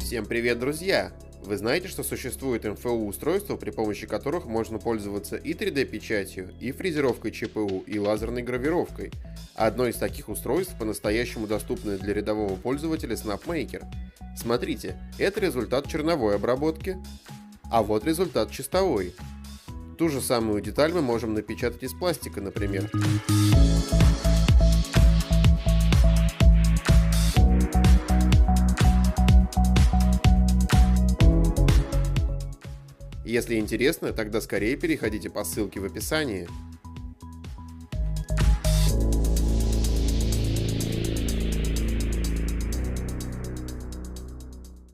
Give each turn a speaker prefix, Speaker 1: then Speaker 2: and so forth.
Speaker 1: Всем привет, друзья! Вы знаете, что существует МФУ-устройства, при помощи которых можно пользоваться и 3D-печатью, и фрезеровкой ЧПУ, и лазерной гравировкой. Одно из таких устройств по-настоящему доступное для рядового пользователя SnapMaker. Смотрите, это результат черновой обработки, а вот результат чистовой. Ту же самую деталь мы можем напечатать из пластика, например. Если интересно, тогда скорее переходите по ссылке в описании.